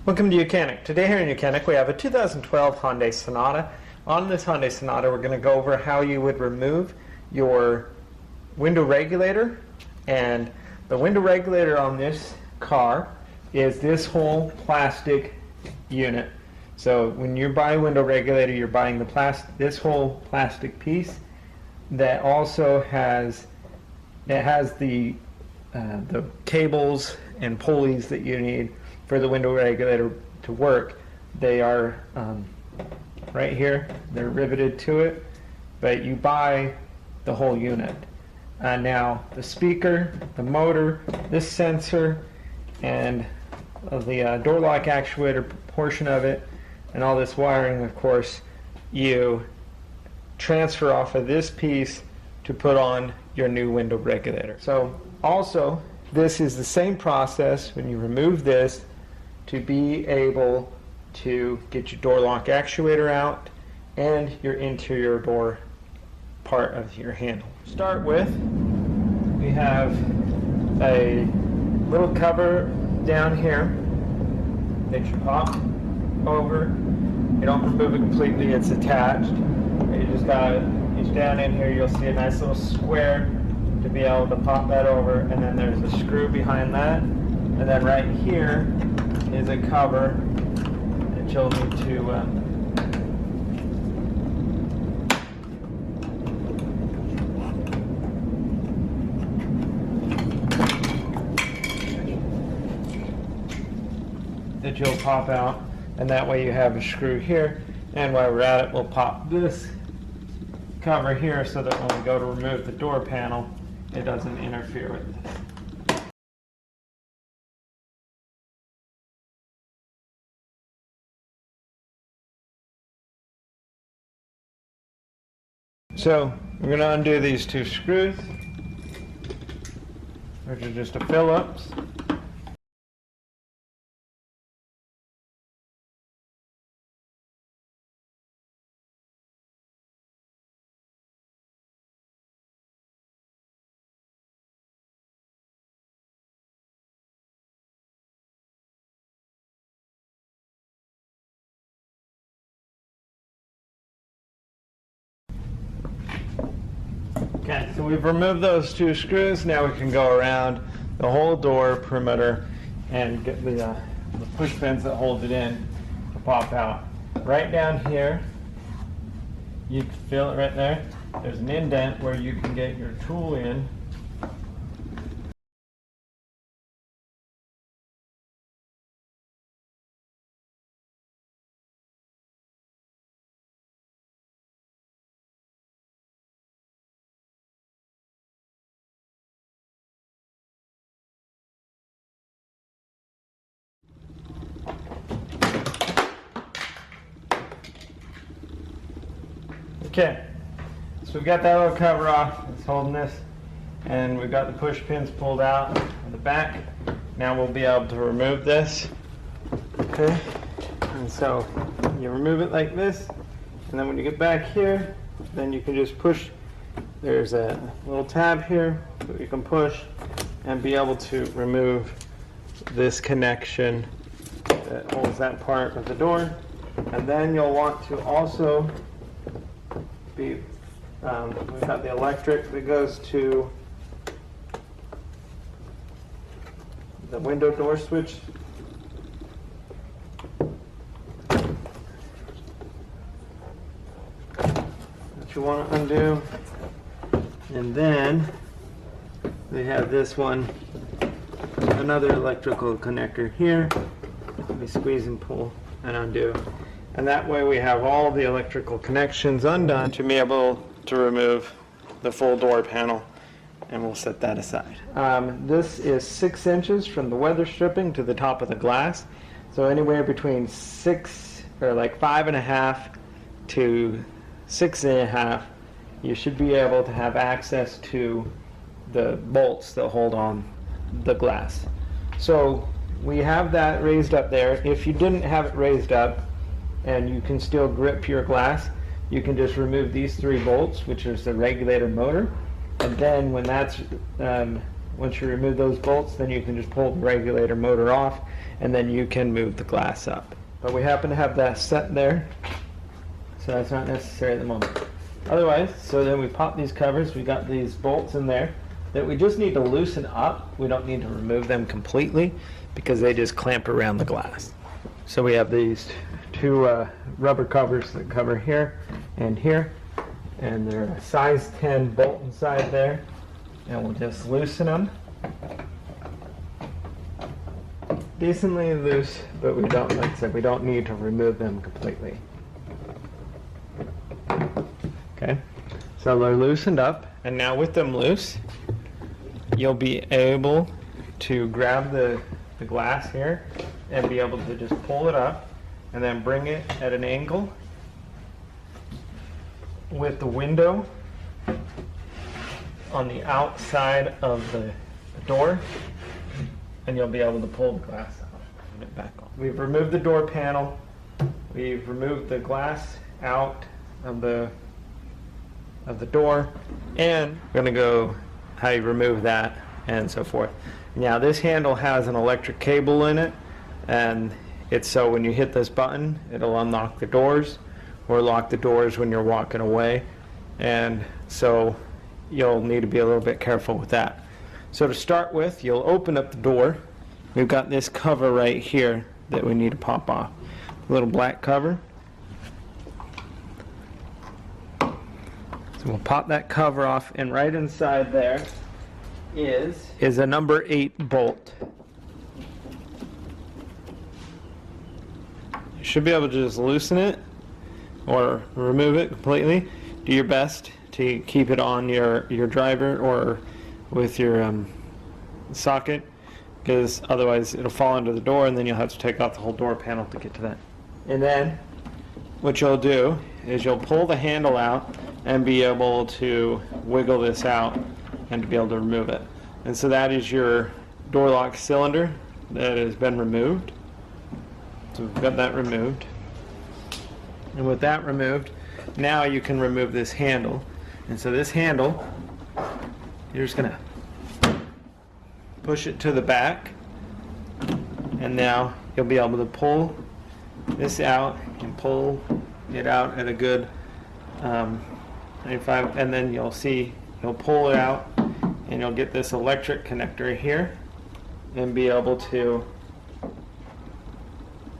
Welcome to YOUCANIC. Today here in YOUCANIC we have a 2012 Hyundai Sonata. On this Hyundai Sonata we're going to go over how you would remove your window regulator. And the window regulator on this car is this whole plastic unit. So when you buy a window regulator, you're buying this whole plastic piece that also has the cables and pulleys that you need for the window regulator to work. They are right here, they're riveted to it, but you buy the whole unit. Now the speaker, the motor, this sensor, and the door lock actuator portion of it, and all this wiring, of course, you transfer off of this piece to put on your new window regulator. So also, this is the same process when you remove this to be able to get your door lock actuator out and your interior door part of your handle. To start with, we have a little cover down here that you pop over. You don't remove it completely, it's attached. You just got it's down in here, you'll see a nice little square to be able to pop that over, and then there's a screw behind that, and then right here is a cover that you'll need to that you'll pop out, and that way you have a screw here. And while we're at it, we'll pop this cover here so that when we go to remove the door panel, it doesn't interfere with this. So we're going to undo these two screws, which are just a Phillips. Okay, so we've removed those two screws. Now we can go around the whole door perimeter and get the push pins that hold it in to pop out. Right down here, you can feel it right there. There's an indent where you can get your tool in. Okay, so we've got that little cover off, it's holding this, and we've got the push pins pulled out on the back. Now we'll be able to remove this. Okay, and so you remove it like this, and then when you get back here, then you can just push. There's a little tab here that you can push and be able to remove this connection that holds that part of the door. And then you'll want to also we've got the electric that goes to the window door switch. That you want to undo. And then we have this one, another electrical connector here. We squeeze and pull and undo. And that way we have all the electrical connections undone to be able to remove the full door panel, and we'll set that aside. This is 6 inches from the weather stripping to the top of the glass. So anywhere between 5.5 to 6.5, you should be able to have access to the bolts that hold on the glass. So we have that raised up there. If you didn't have it raised up, and you can still grip your glass, you can just remove these 3 bolts, which is the regulator motor, and then when that's Once you remove those bolts, then you can just pull the regulator motor off, and then you can move the glass up. But we happen to have that set there, so that's not necessary at the moment. Otherwise, so then we pop these covers, we got these bolts in there that we just need to loosen up. We don't need to remove them completely because they just clamp around the glass. So we have these two rubber covers that cover here, and they're a size 10 bolt inside there, and we'll just loosen them. Decently loose, but we don't, like I said, we don't need to remove them completely. Okay, so they're loosened up, and now with them loose, you'll be able to grab the glass here and be able to just pull it up and then bring it at an angle with the window on the outside of the door, and you'll be able to pull the glass out and put it back on. We've removed the door panel, we've removed the glass out of the door, and we're going to go how you remove that and so forth. Now this handle has an electric cable in it, and it's so when you hit this button it'll unlock the doors or lock the doors when you're walking away, and so you'll need to be a little bit careful with that. So to start with, you'll open up the door. We've got this cover right here that we need to pop off. A little black cover. So we'll pop that cover off, and right inside there is a number 8 bolt. You should be able to just loosen it or remove it completely. Do your best to keep it on your driver or with your socket, because otherwise it'll fall under the door and then you'll have to take off the whole door panel to get to that. And then what you'll do is you'll pull the handle out and be able to wiggle this out and to be able to remove it. And so that is your door lock cylinder that has been removed. So we've got that removed. And with that removed, now you can remove this handle. And so this handle, you're just gonna push it to the back, and now you'll be able to pull this out and pull it out at a good 95, and then you'll see you'll pull it out and you'll get this electric connector here and be able to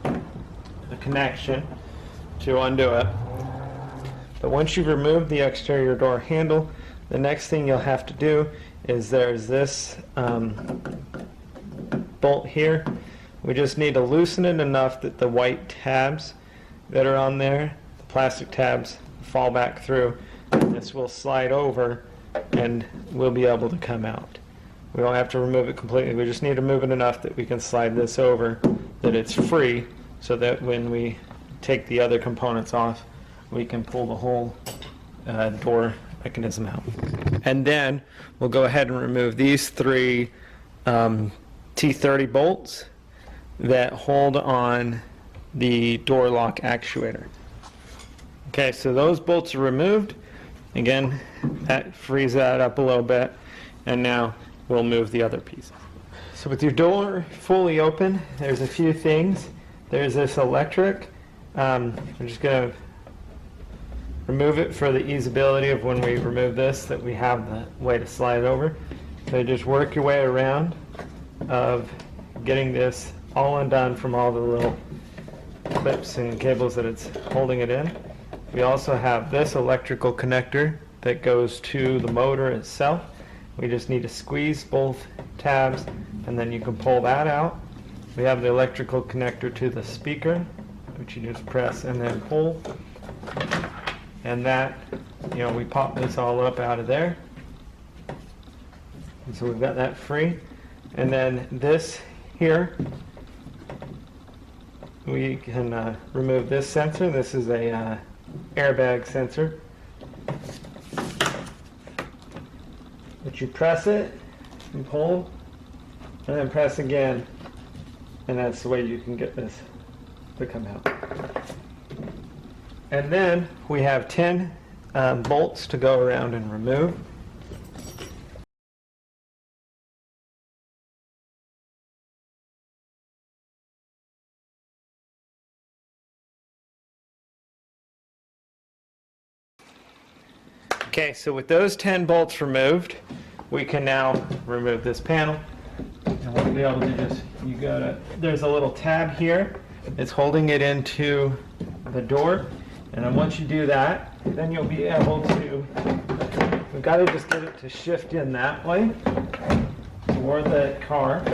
a connection to undo it. But once you've removed the exterior door handle, the next thing you'll have to do is there's this bolt here. We just need to loosen it enough that the white tabs that are on there, the plastic tabs, fall back through. This will slide over and we'll be able to come out. We don't have to remove it completely. We just need to move it enough that we can slide this over, that it's free, so that when we take the other components off, we can pull the whole door mechanism out. And then we'll go ahead and remove these 3 T30 bolts that hold on the door lock actuator. Okay, so those bolts are removed. Again, that frees that up a little bit, and now we'll move the other pieces. So with your door fully open, there's a few things. There's this electric. I'm just going to remove it for the easeability of when we remove this, that we have the way to slide it over. So just work your way around of getting this all undone from all the little clips and cables that it's holding it in. We also have this electrical connector that goes to the motor itself. We just need to squeeze both tabs and then you can pull that out. We have the electrical connector to the speaker, which you just press and then pull. And that, we pop this all up out of there. And so we've got that free. And then this here, we can remove this sensor. This is a airbag sensor. But you press it and pull, and then press again, and that's the way you can get this to come out. And then we have 10 bolts to go around and remove. Okay, so with those 10 bolts removed, we can now remove this panel. And we'll be able to just, there's a little tab here. It's holding it into the door. And then once you do that, then you'll be able to, we've got to just get it to shift in that way toward the car.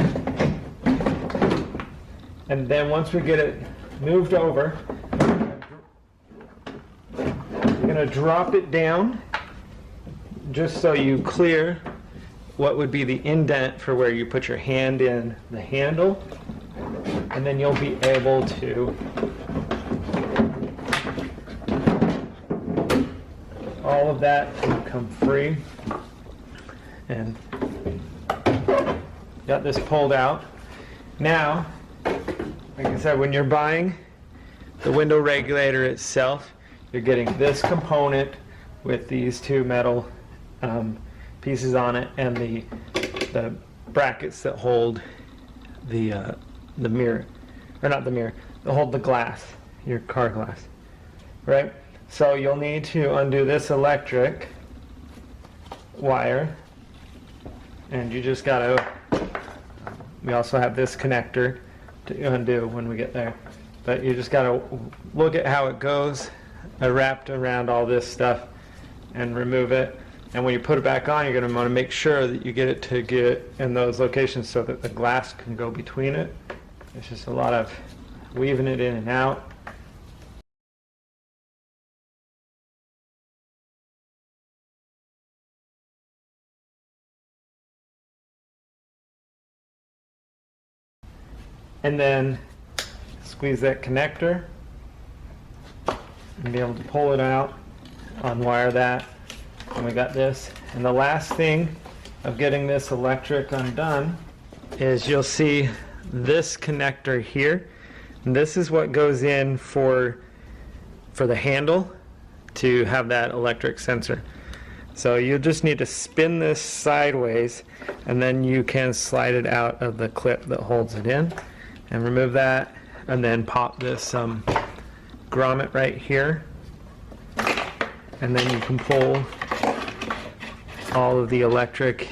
And then once we get it moved over, we're going to drop it down just so you clear what would be the indent for where you put your hand in the handle. And then you'll be able to all of that can come free. And got this pulled out. Now, like I said, when you're buying the window regulator itself, you're getting this component with these two metal pieces on it and the brackets that hold the mirror, or not the mirror, that hold the glass, your car glass, right? So you'll need to undo this electric wire, and you just gotta, we also have this connector to undo when we get there, but you just gotta look at how it goes wrapped around all this stuff and remove it. And when you put it back on, you're going to want to make sure that you get it to get in those locations so that the glass can go between it. It's just a lot of weaving it in and out. And then squeeze that connector and be able to pull it out, unwire that, and we got this. And the last thing of getting this electric undone is you'll see this connector here, and this is what goes in for the handle to have that electric sensor. So you just need to spin this sideways, and then you can slide it out of the clip that holds it in and remove that, and then pop this grommet right here, and then you can pull all of the electric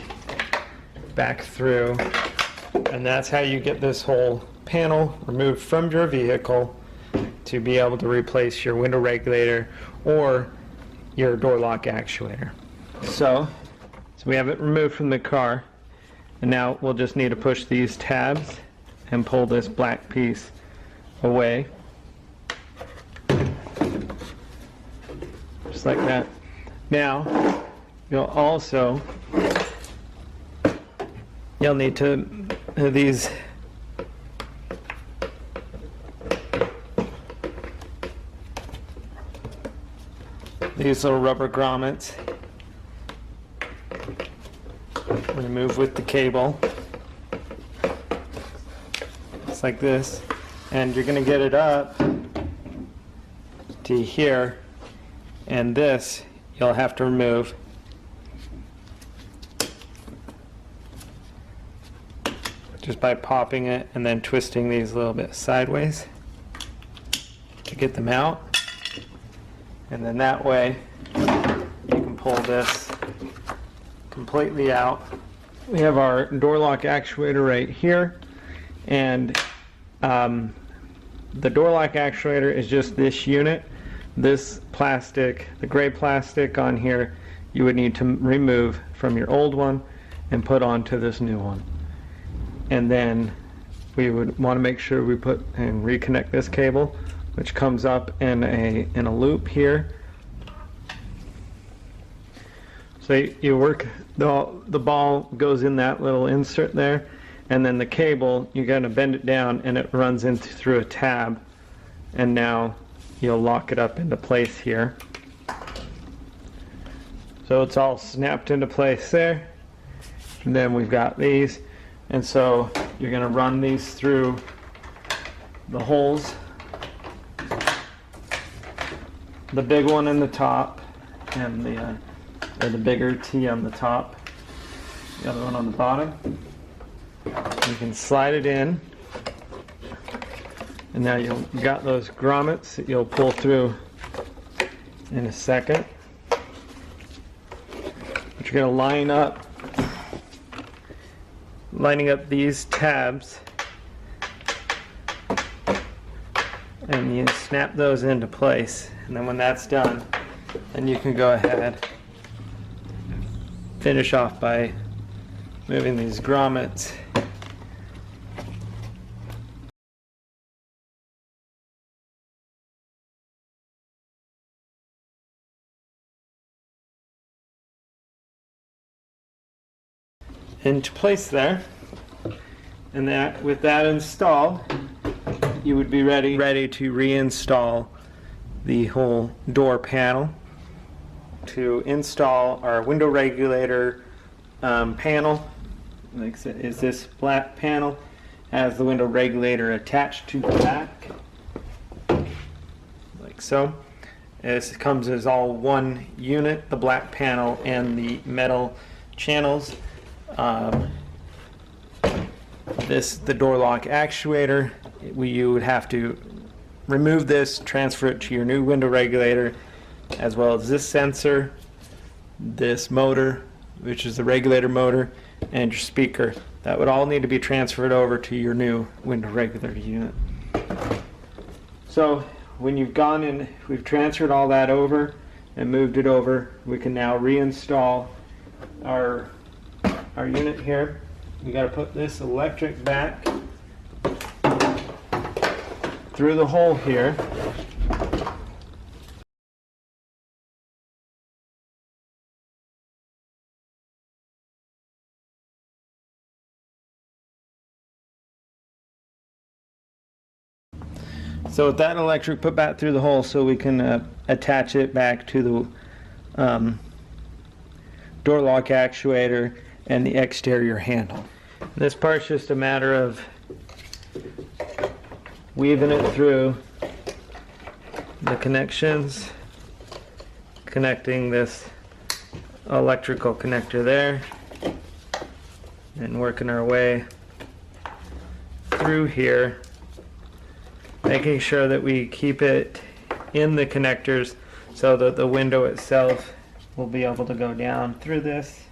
back through, and that's how you get this whole panel removed from your vehicle to be able to replace your window regulator or your door lock actuator. So we have it removed from the car, and now we'll just need to push these tabs and pull this black piece away, just like that. Now you'll need to these little rubber grommets, remove with the cable, just like this, and you're going to get it up to here, and this you'll have to remove. Just by popping it and then twisting these a little bit sideways to get them out. And then that way you can pull this completely out. We have our door lock actuator right here, and the door lock actuator is just this unit. This plastic, the gray plastic on here, you would need to remove from your old one and put onto this new one. And then we would want to make sure we put and reconnect this cable, which comes up in a loop here. So you work, the ball goes in that little insert there, and then the cable, you're going to bend it down and it runs through a tab, and now you'll lock it up into place here. So it's all snapped into place there. And then we've got these, and so you're going to run these through the holes, the big one in the top and the bigger T on the top, the other one on the bottom. You can slide it in, and now you've got those grommets that you'll pull through in a second. you're going to lining up these tabs, and you snap those into place. And then when that's done, then you can go ahead and finish off by moving these grommets into place there. And that, with that installed, you would be ready to reinstall the whole door panel. To install our window regulator panel, like I said, is this black panel, has the window regulator attached to the back, like so. This comes as all one unit, the black panel and the metal channels. The door lock actuator, you would have to remove this, transfer it to your new window regulator, as well as this sensor, this motor, which is the regulator motor, and your speaker. That would all need to be transferred over to your new window regulator unit. So when you've gone in, we've transferred all that over and moved it over, we can now reinstall our unit here. We got to put this electric back through the hole here. So with that electric put back through the hole, so we can attach it back to the door lock actuator and the exterior handle. This part's just a matter of weaving it through the connections, connecting this electrical connector there, and working our way through here, making sure that we keep it in the connectors so that the window itself will be able to go down through this.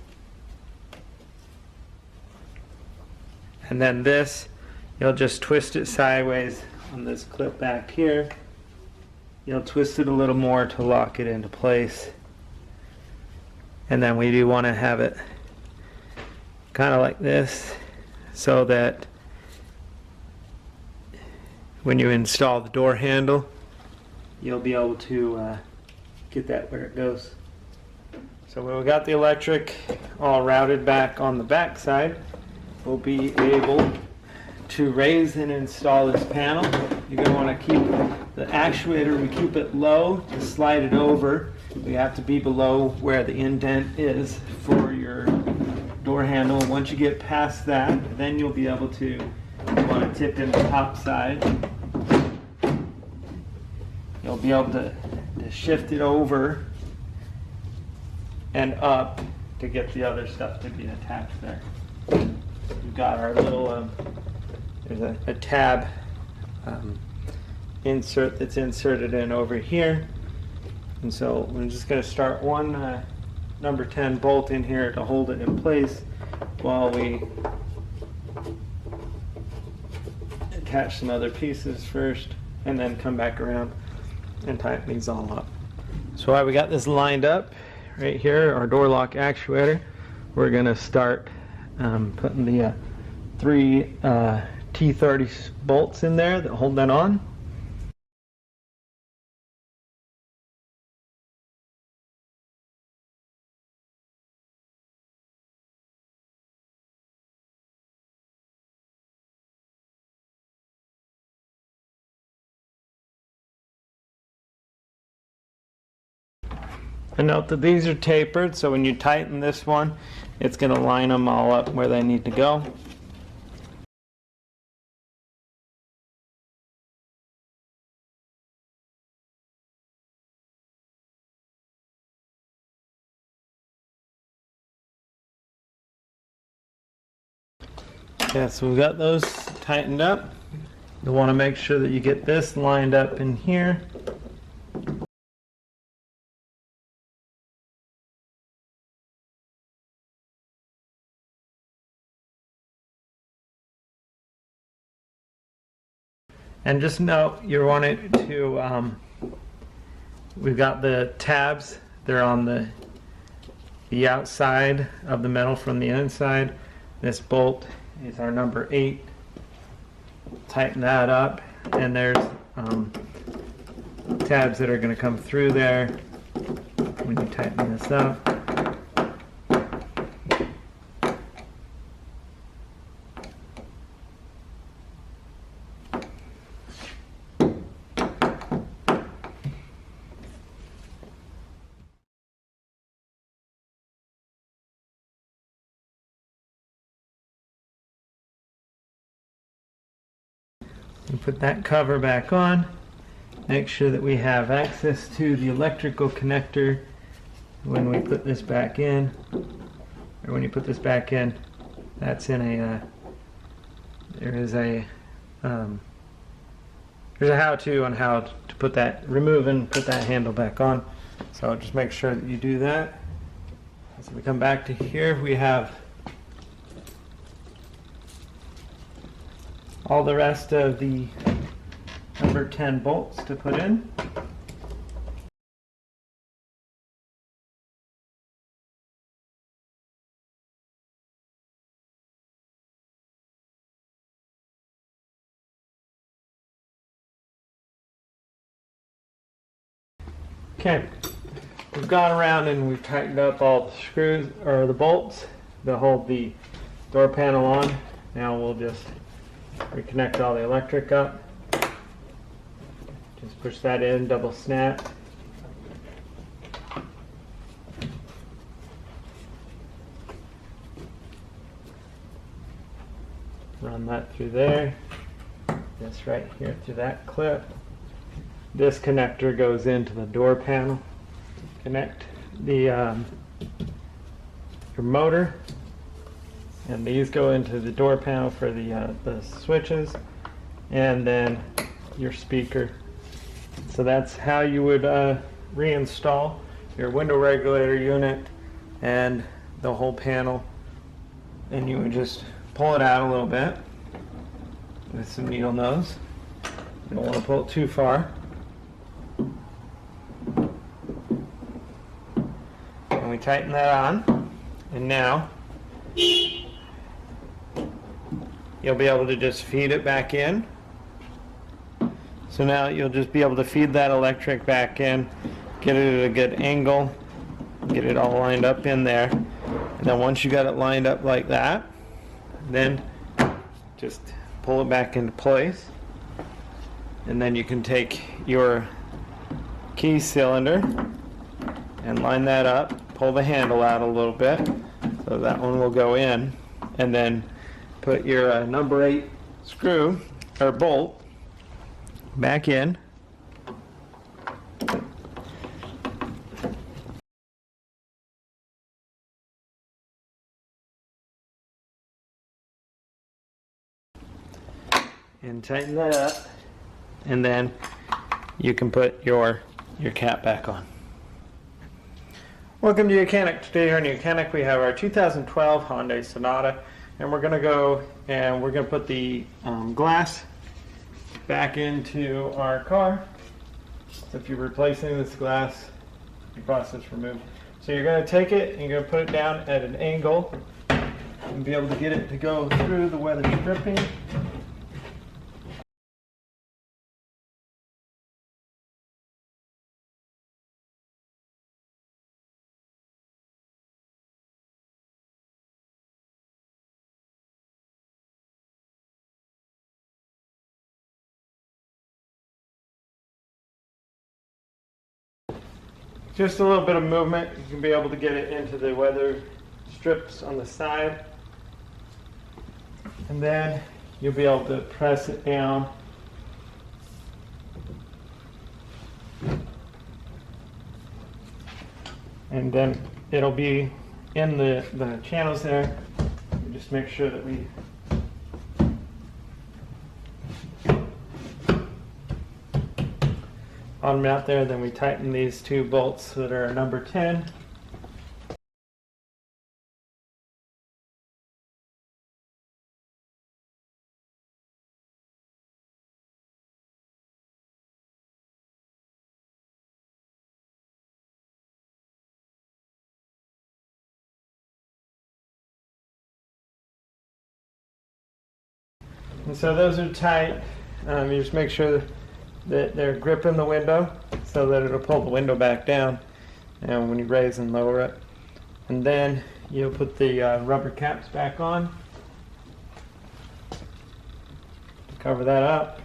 And then this, you'll just twist it sideways on this clip back here. You'll twist it a little more to lock it into place. And then we do want to have it kind of like this, so that when you install the door handle, you'll be able to get that where it goes. So when we got the electric all routed back on the back side, we'll be able to raise and install this panel. You're going to want to keep the actuator, we keep it low to slide it over. We have to be below where the indent is for your door handle. Once you get past that, then you'll be able to, you want to tip in the top side. You'll be able to shift it over and up to get the other stuff to be attached there. We've got our little, there's a tab insert that's inserted in over here. And so we're just going to start one number 10 bolt in here to hold it in place while we attach some other pieces first, and then come back around and tighten these all up. So while we got this lined up right here, our door lock actuator, we're going to start putting the 3 T30 bolts in there that hold that on. And note that these are tapered, so when you tighten this one, it's going to line them all up where they need to go. Yeah, so we've got those tightened up. You'll want to make sure that you get this lined up in here. And just note, you want it to, we've got the tabs, they're on the outside of the metal from the inside. This bolt is our number 8. Tighten that up, and there's tabs that are going to come through there when you tighten this up. And put that cover back on. Make sure that we have access to the electrical connector when we put this back in, or when you put this back in. That's in a there's a how-to on how to put that, remove and put that handle back on. So just make sure that you do that. So we come back to here, we have all the rest of the number 10 bolts to put in. Okay, we've gone around and we've tightened up all the screws, or the bolts that hold the door panel on. Now we'll just reconnect all the electric up. Just push that in, double snap. Run that through there. This right here through that clip. This connector goes into the door panel. Connect the your motor, and these go into the door panel for the switches, and then your speaker. So that's how you would reinstall your window regulator unit and the whole panel. And you would just pull it out a little bit with some needle nose. You don't want to pull it too far. And we tighten that on, and now you'll be able to just feed it back in. So now you'll just be able to feed that electric back in, get it at a good angle, get it all lined up in there. And then once you got it lined up like that, then just pull it back into place. And then you can take your key cylinder and line that up, pull the handle out a little bit, so that one will go in, and then put your number 8 screw or bolt back in. And tighten that up, and then you can put your cap back on. Welcome to YOUCANIC. Today here in YOUCANIC we have our 2012 Hyundai Sonata, and we're going to go and we're going to put the glass back into our car. So if you're replacing this glass, the glass is removed. So you're going to take it and you're going to put it down at an angle and be able to get it to go through the weather stripping. Just a little bit of movement, you can be able to get it into the weather strips on the side. And then you'll be able to press it down. And then it'll be in the channels there. Just make sure that we on them out there, then we tighten these 2 bolts that are number 10. And so those are tight. You just make sure that they're gripping the window so that it'll pull the window back down and when you raise and lower it. And then you'll put the rubber caps back on. Cover that up.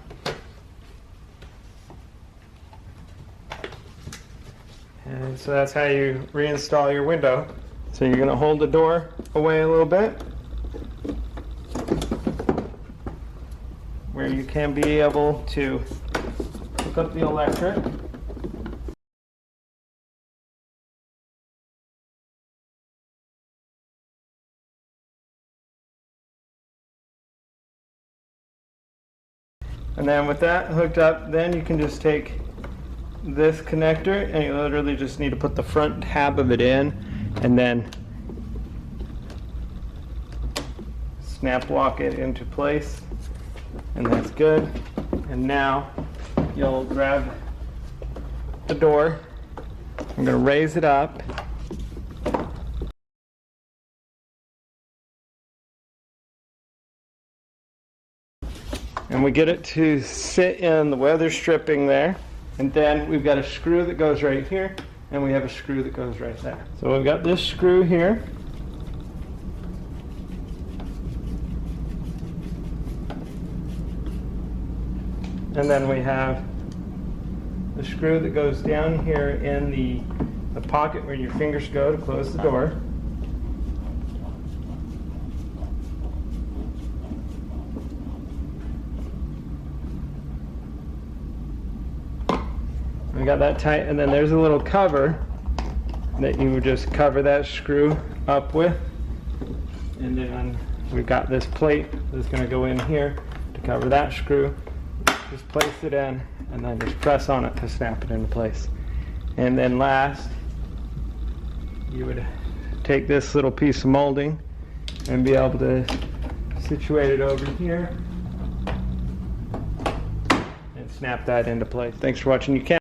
And so that's how you reinstall your window. So you're going to hold the door away a little bit, where you can be able to hook up the electric. And then with that hooked up, then you can just take this connector and you literally just need to put the front tab of it in and then snap lock it into place, and that's good. And now you'll grab the door. I'm going to raise it up. And we get it to sit in the weather stripping there. And then we've got a screw that goes right here, and we have a screw that goes right there. So we've got this screw here. And then we have the screw that goes down here in the pocket where your fingers go to close the door. We got that tight, and then there's a little cover that you would just cover that screw up with. And then we've got this plate that's going to go in here to cover that screw. Just place it in and then just press on it to snap it into place. And then last, you would take this little piece of molding and be able to situate it over here and snap that into place. Thanks for watching. You can